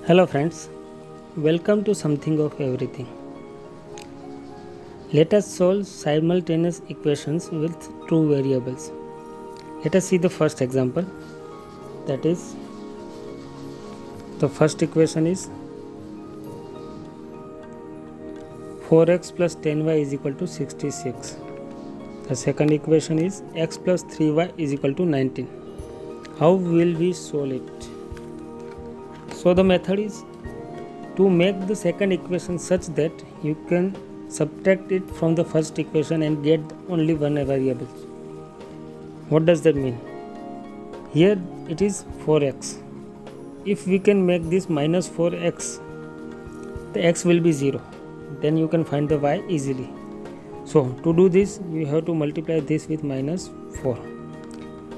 Hello friends, welcome to Something of Everything. Let us solve simultaneous equations with two variables. Let us see the first example. That is, the first equation is 4x plus 10y is equal to 66. The second equation is x plus 3y is equal to 19. How will we solve it? So the method is to make the second equation such that you can subtract it from the first equation and get only one variable. What does that mean? Here it is 4x. If we can make this minus 4x, the x will be 0. Then you can find the y easily. So to do this, you have to multiply this with minus 4.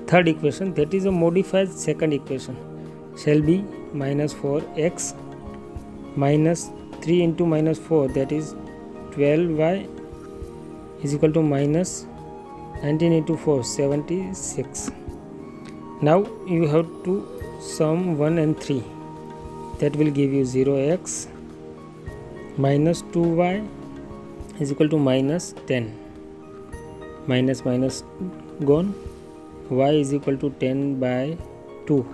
Third equation, that is a modified second equation, shall be minus 4x minus 3 into minus 4, that is 12y is equal to minus 19 into 4, 76. Now you have to sum 1 and 3. That will give you 0x minus 2y is equal to minus 10. Minus minus gone. Y is equal to 10 by 2.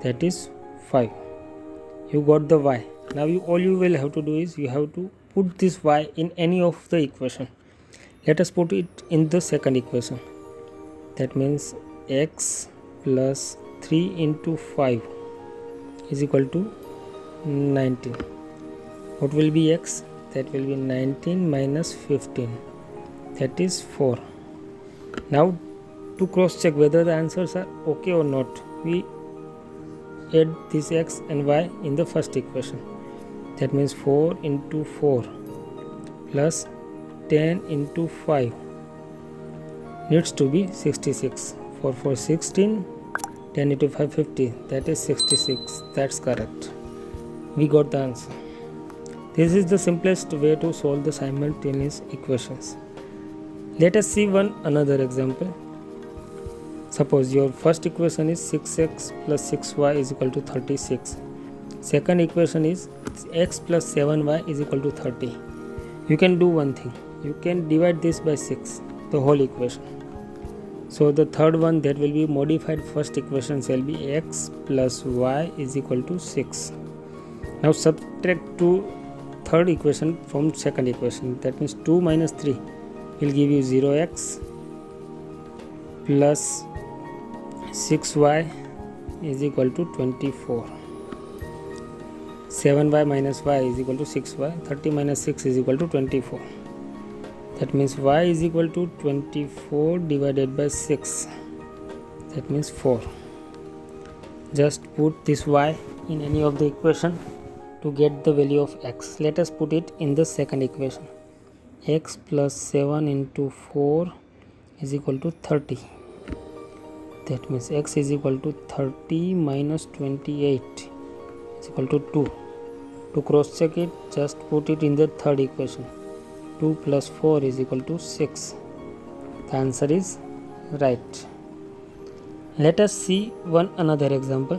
That is 5. You got the y. Now all you will have to do is you have to put this y in any of the equation. Let us put it in the second equation. That means x plus 3 into 5 is equal to 19. What will be x? That will be 19 minus 15. That is 4. Now to cross check whether the answers are okay or not, we add this x and y in the first equation. That means 4 into 4 plus 10 into 5 needs to be 66. 4 4 16, 10 into 5 50, that is 66. That's correct. We got the answer. This is the simplest way to solve the simultaneous equations. Let us see another example. Suppose your first equation is 6x plus 6y is equal to 36. Second equation is x plus 7y is equal to 30. You can do one thing. You can divide this by 6, the whole equation. So the third one, that will be modified first equation, shall be x plus y is equal to 6. Now subtract to third equation from second equation. That means 2 minus 3 will give you 0x plus 6y is equal to 24. 7y minus y is equal to 6y. 30 minus 6 is equal to 24. That means y is equal to 24 divided by 6. That means 4. Just put this y in any of the equation to get the value of x. Let us put it in the second equation. X plus 7 into 4 is equal to 30. That means x is equal to 30 minus 28 is equal to 2. To cross check it, just put it in the third equation. 2 plus 4 is equal to 6. The answer is right. Let us see another example.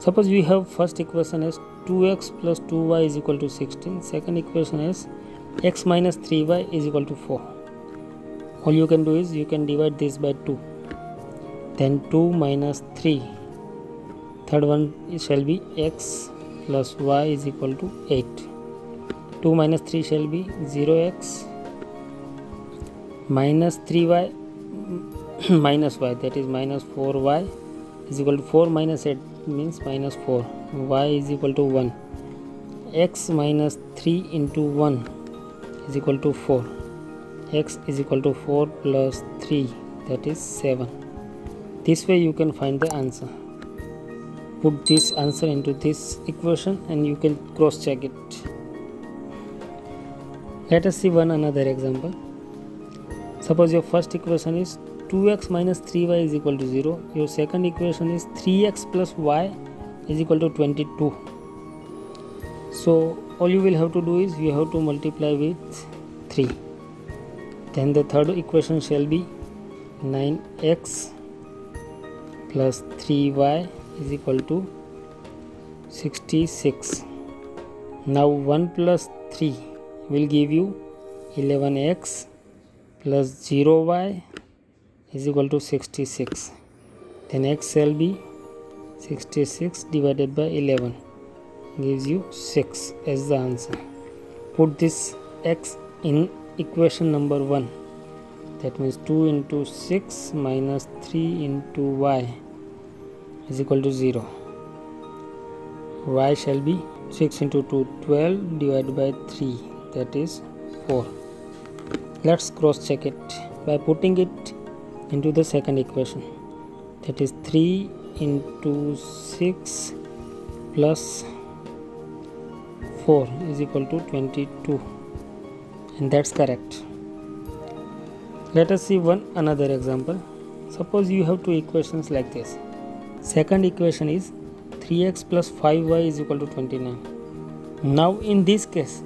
Suppose we have first equation as 2x plus 2y is equal to 16. Second equation is x minus 3y is equal to 4. All you can do is you can divide this by 2. Then 2 minus 3. Third one shall be x plus y is equal to 8. 2 minus 3 shall be 0x minus 3y minus y, that is minus 4y is equal to 4 minus 8 means minus 4. Y is equal to 1. X minus 3 into 1 is equal to 4. X is equal to 4 plus 3, that is 7. This way you can find the answer. Put this answer into this equation and you can cross check it. Let us see another example. Suppose your first equation is 2x minus 3y is equal to 0. Your second equation is 3x plus y is equal to 22. So all you will have to do is you have to multiply with 3. Then the third equation shall be 9x plus 3y is equal to 66. Now 1 plus 3 will give you 11x plus 0y is equal to 66. Then x shall be 66 divided by 11 gives you 6 as the answer. Put this x in equation number 1. That means 2 into 6 minus 3 into y is equal to 0. Y shall be 6 into 2, 12 divided by 3, that is 4. Let's cross check it by putting it into the second equation. That is 3 into 6 plus 4 is equal to 22, and that's correct. Let us see another example. Suppose you have two equations like this. Second equation is 3x plus 5y is equal to 29. Now in this case,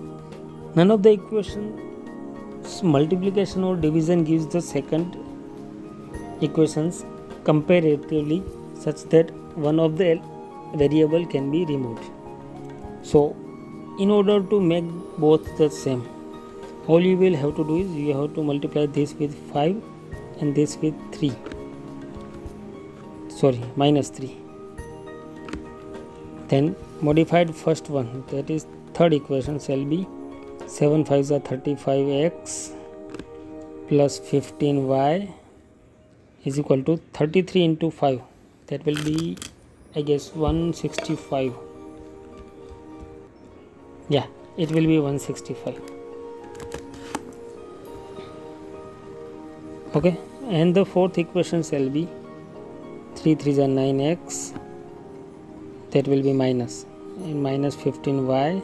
none of the equations multiplication or division gives the second equations comparatively such that one of the variable can be removed. So in order to make both the same, all you will have to do is you have to multiply this with 5 and this with 3. Minus 3. Then modified first one, that is third equation, shall be 7 5s are 35x plus 15y is equal to 33 into 5. That will be, I guess, 165. Yeah, it will be 165. Okay, and the fourth equation shall be 3 3s are 9x, that will be minus, and minus 15y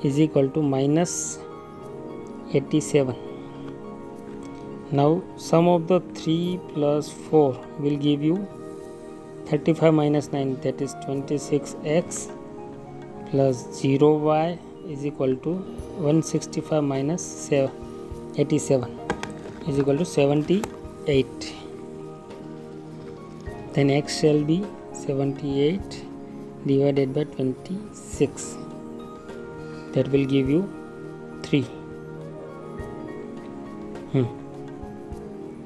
is equal to minus 87. Now sum of the 3 plus 4 will give you 35 minus 9, that is 26x plus 0y is equal to 165 minus 87 is equal to 78. Then x shall be 78 divided by 26, that will give you 3.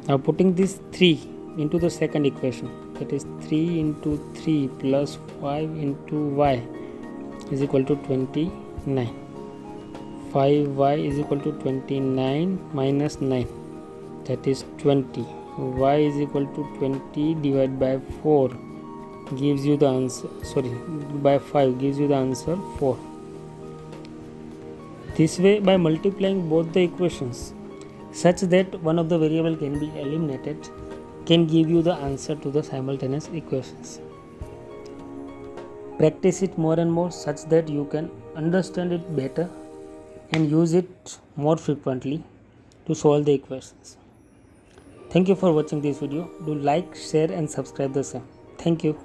Now putting this 3 into the second equation, that is 3 into 3 plus 5 into y is equal to 29. 5y is equal to 29 minus 9, that is 20. Y is equal to 20 divided by 4 gives you the answer, by 5 gives you the answer 4. This way, by multiplying both the equations such that one of the variable can be eliminated, can give you the answer to the simultaneous equations. Practice it more and more such that you can understand it better and use it more frequently to solve the equations. Thank you for watching this video. Do like, share and subscribe the same. Thank you.